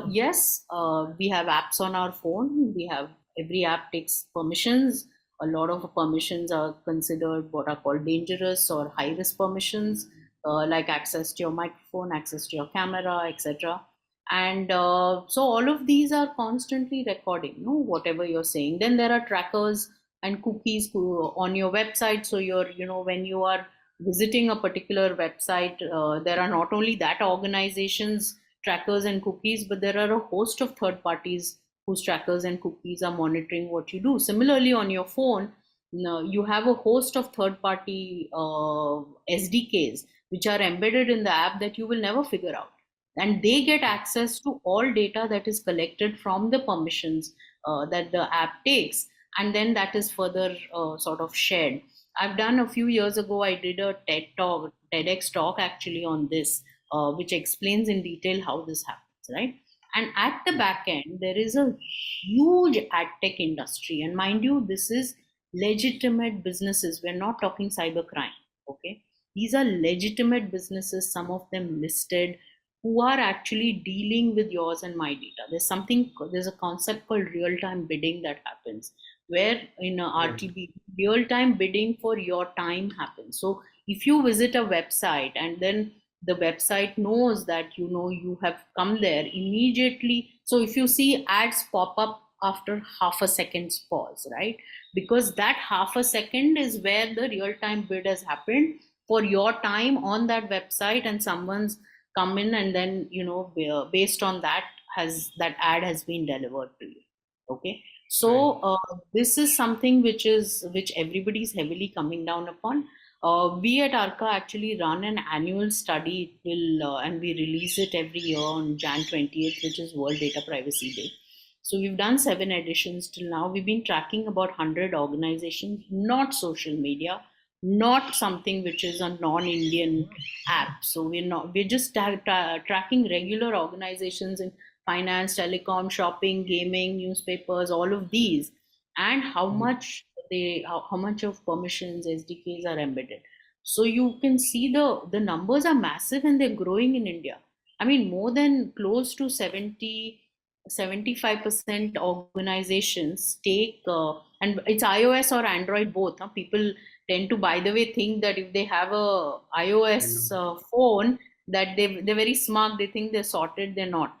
Yes, we have apps on our phone. Every app takes permissions. A lot of permissions are considered what are called dangerous or high risk permissions, like access to your microphone, access to your camera, etc. And so all of these are constantly recording, whatever you're saying. Then there are trackers and cookies on your website. So when you are visiting a particular website, there are not only that organizations trackers and cookies, but there are a host of third parties whose trackers and cookies are monitoring what you do. Similarly, on your phone, you have a host of third party SDKs which are embedded in the app that you will never figure out. And they get access to all data that is collected from the permissions that the app takes. And then that is further sort of shared. I've done a few years ago, I did a TEDx talk actually on this, which explains in detail how this happens, right? And at the back end, there is a huge ad tech industry. And mind you, this is legitimate businesses. We're not talking cybercrime, okay? These are legitimate businesses, some of them listed, who are actually dealing with yours and my data. There's a concept called real-time bidding that happens, where in a RTB, real-time bidding for your time happens. So if you visit a website and then the website knows that you have come there immediately. So if you see ads pop up after half a second's pause, right? Because that half a second is where the real-time bid has happened for your time on that website, and someone's come in, and then based on that ad has been delivered to you. Okay, so this is something which everybody is heavily coming down upon. We at Arrka actually run an annual study and we release it every year on Jan 20th, which is World Data Privacy Day. So we've done 7 editions till now. We've been tracking about 100 organizations, not social media, not something which is a non-Indian app. So we're just tracking regular organizations in finance, telecom, shopping, gaming, newspapers, all of these, and how much of permissions SDKs are embedded. So you can see the numbers are massive and they're growing in India. I mean, more than close to 75% organizations take, and it's iOS or Android both. People tend to, by the way, think that if they have a iOS phone, that they're very smart. They think they're sorted. They're not.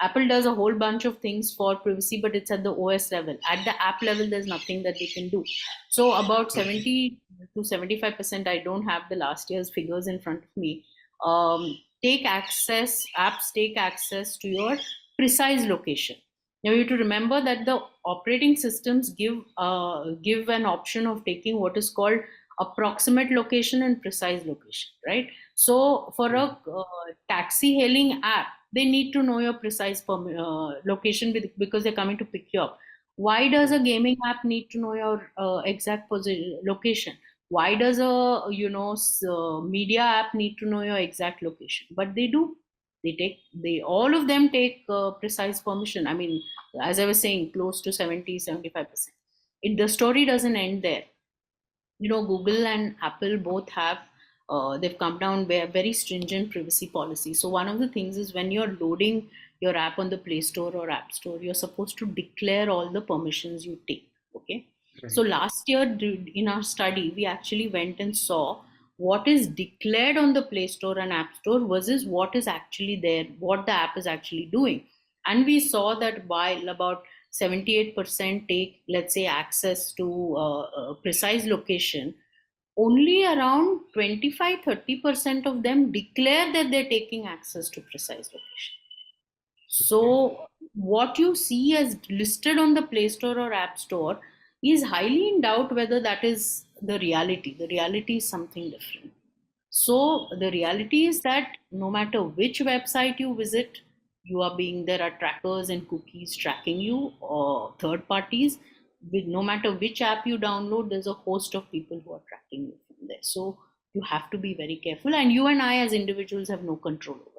Apple does a whole bunch of things for privacy, but it's at the OS level. At the app level, there's nothing that they can do. So about 70 to 75%, I don't have the last year's figures in front of me, apps take access to your precise location. Now you have to remember that the operating systems give an option of taking what is called approximate location and precise location, right? So for a taxi hailing app, they need to know your precise location because they're coming to pick you up. Why does a gaming app need to know your exact location? Why does a media app need to know your exact location? But they do. All of them take precise permission. I mean, as I was saying, close to 70-75%. The story doesn't end there. Google and Apple both have they've come down very stringent privacy policy. So one of the things is, when you're loading your app on the Play Store or App Store, you're supposed to declare all the permissions you take. Okay. Right. So last year in our study, we actually went and saw what is declared on the Play Store and App Store versus what is actually there, what the app is actually doing. And we saw that while about 78% take, let's say, access to a precise location, only around 25-30% of them declare that they're taking access to precise location. So what you see as listed on the Play Store or App Store is highly in doubt whether that is the reality. The reality is something different. So the reality is that no matter which website you visit, there are trackers and cookies tracking you, or third parties. No matter which app you download, there's a host of people who are tracking you from there. So you have to be very careful, and you and I as individuals have no control over